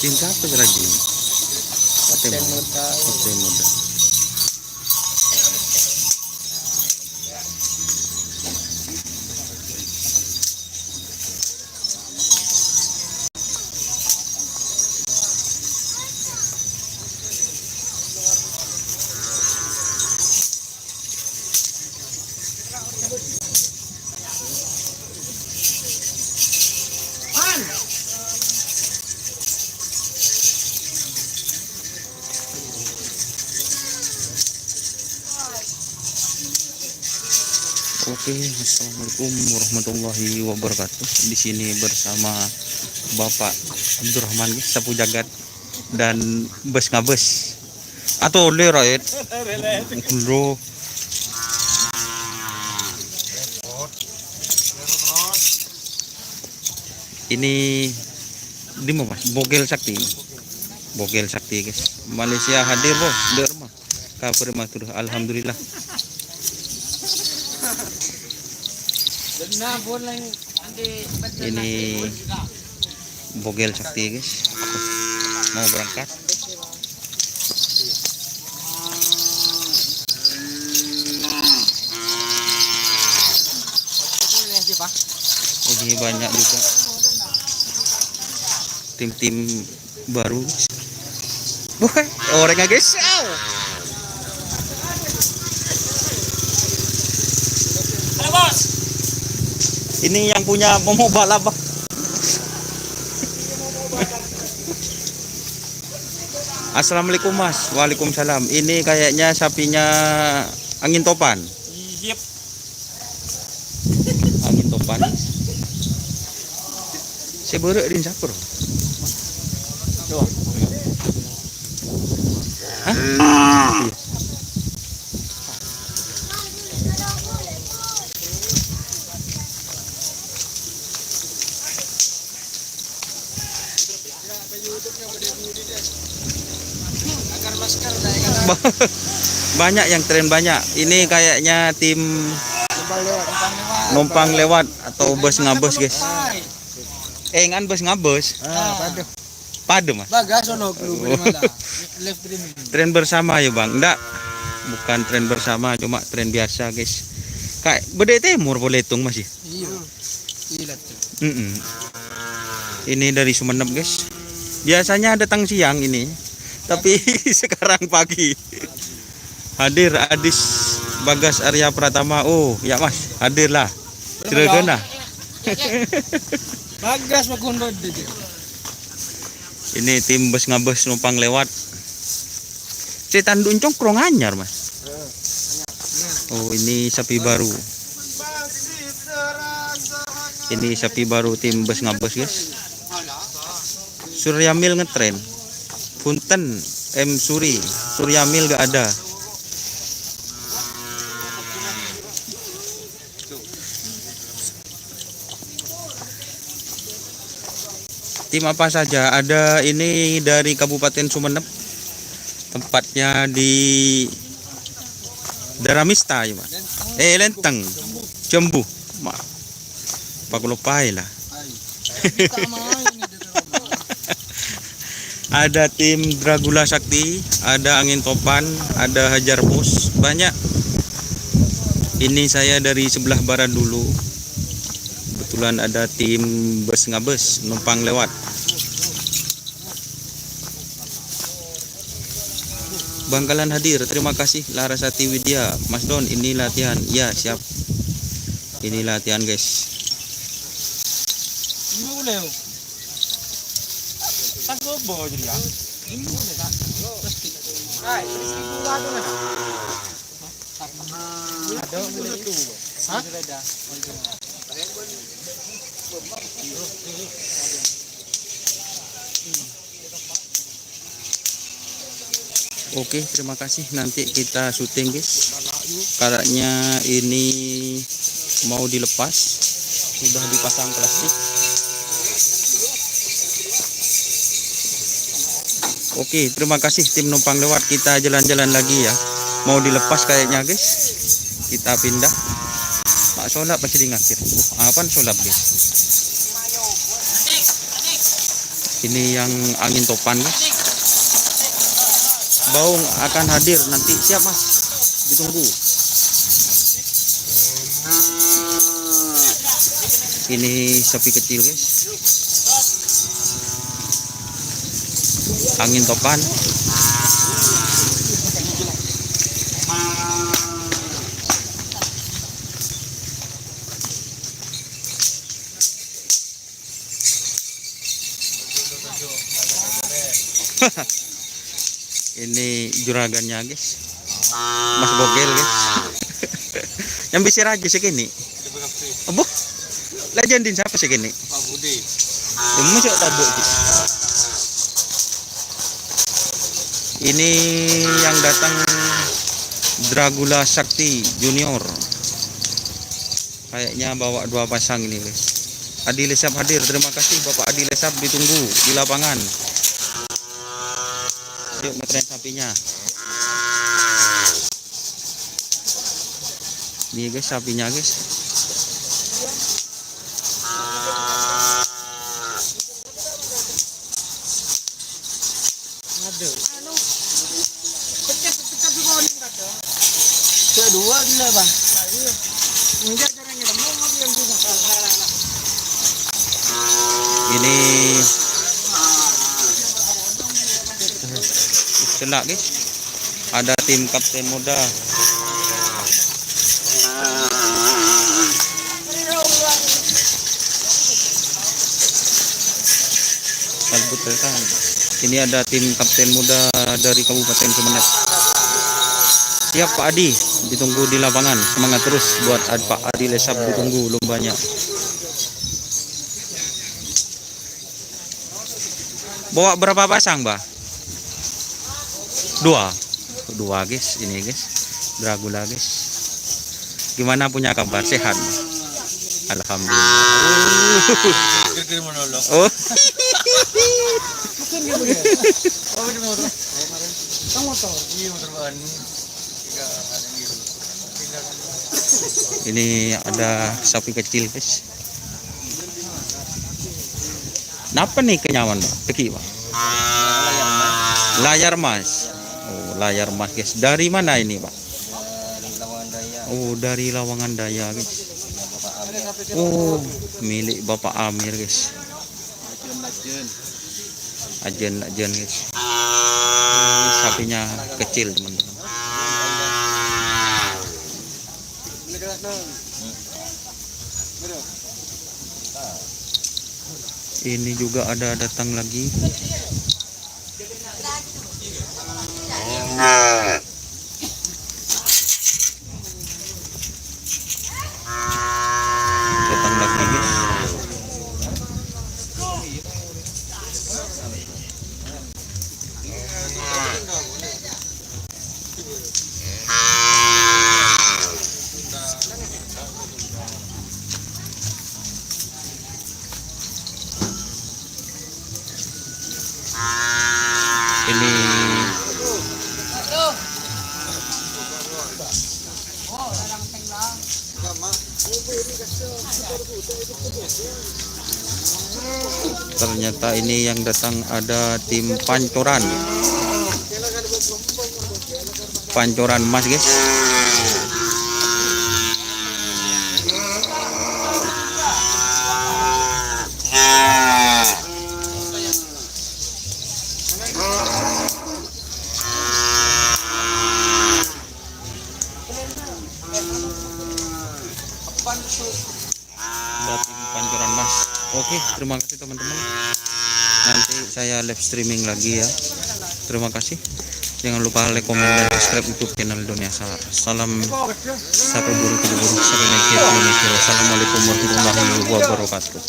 Tim siapa lagi? Kapten muda. Kapten muda. Oke, assalamualaikum warahmatullahi wabarakatuh. Di sini bersama Bapak Abdurrahman sapu jagat dan bes ngabes atau lerait bro. Ini di mana mas? Bogel Sakti guys. Malaysia hadir bos, derma kabar matur alhamdulillah. Ini Bogel Sakti guys, mau berangkat. Ini banyak juga tim-tim baru. Wah, orangnya guys. Ini yang punya momo balap. Assalamualaikum mas. Waalaikumsalam. Ini kayaknya sapinya angin topan. Yep. Angin topan. Saya berek din siapa? Coba. Hah? Iya. Banyak yang tren banyak. Ini kayaknya tim numpang lewat atau bus ngabes guys. Ngan bus ngabes. Pade mas. Tren bersama ya bang. Enggak, bukan tren bersama, cuma tren biasa guys. Kayak beda timur boleh hitung masih. Iya. Ini dari Sumeneb guys. Biasanya datang siang ini, tapi sekarang pagi. Hadir Adis Bagas Arya Pratama. Oh ya mas, hadirlah. Ciregana. Bagas makundo. Ini tim bus ngabes numpang lewat. Cetan duncong krong anyar mas. Oh ini sapi baru. Ini sapi baru tim bus ngabes guys. Suryamil ngetren. Punten M Suri. Suryamil gak ada. Tim apa saja? Ada ini dari Kabupaten Sumeneb. Tempatnya di Daramista ya, Mas. Lenteng. Jembu. Pak lupai lah. Ada tim Dragula Sakti, ada Angin Topan, ada Hajar Pus, banyak. Ini saya dari sebelah barat dulu. Kebetulan ada tim bus ngabes numpang lewat. Bangkalan hadir, terima kasih Larasati Widya. Mas Don, ini latihan. Ya, siap. Ini latihan, guys. Oke, terima kasih. Nanti kita syuting, guys. Karaknya ini mau dilepas, sudah dipasang plastik. Oke, terima kasih tim numpang lewat. Kita jalan-jalan lagi ya. Mau dilepas kayaknya, guys. Kita pindah. Pak Solap pasti ngakir. Apaan Solap, guys? Ini yang angin topan guys. Baung akan hadir nanti. Siap mas, ditunggu. Ini sapi kecil guys, angin topan. Ini juragannya guys, Mas Bogel guys. Yang bisa raja segini. Abuh, legendin siapa segini? Pak Budi. Masuk tabuk. Ini yang datang Dragula Sakti Junior. Kayaknya bawa 2 pasang ini guys. Adi Lesap hadir. Terima kasih Bapak Adi Lesap, ditunggu di lapangan. Yuk ngetren sapinya. Nih guys sapinya guys. Kedua gila bang. Enggak caranya kamu mau yang juga. Ini celak guys. Ada tim kapten muda. Ini ada tim kapten muda dari Kabupaten Sumeneb. Siap Pak Adi, ditunggu di lapangan. Semangat terus buat Pak Adi Lesap, ditunggu lombanya. Bawa berapa pasang, Mbak? 2 guys, ini guys. Dragula guys. Gimana punya kabar? Sehat? Alhamdulillah. Oh. Ini ada sapi kecil guys. Kenapa nih kenyawan Pak? Peki Pak. Layar Mas. Oh, layar Mas guys. Dari mana ini Pak? Oh, dari Lawangan Daya guys. Oh, milik Bapak Amir guys. Ajen guys. Sapinya kecil teman-teman. Ini juga ada datang lagi. Datang lagi guys. Ini ternyata ini yang datang ada tim Pancoran Mas guys. Tim Pancoran Mas. Oke, terima kasih teman-teman. Nanti saya live streaming lagi ya. Terima kasih. Jangan lupa like, komen, dan subscribe YouTube channel Indonesia. Salam sapi buru, sampai Indonesia. Assalamualaikum warahmatullahi wabarakatuh.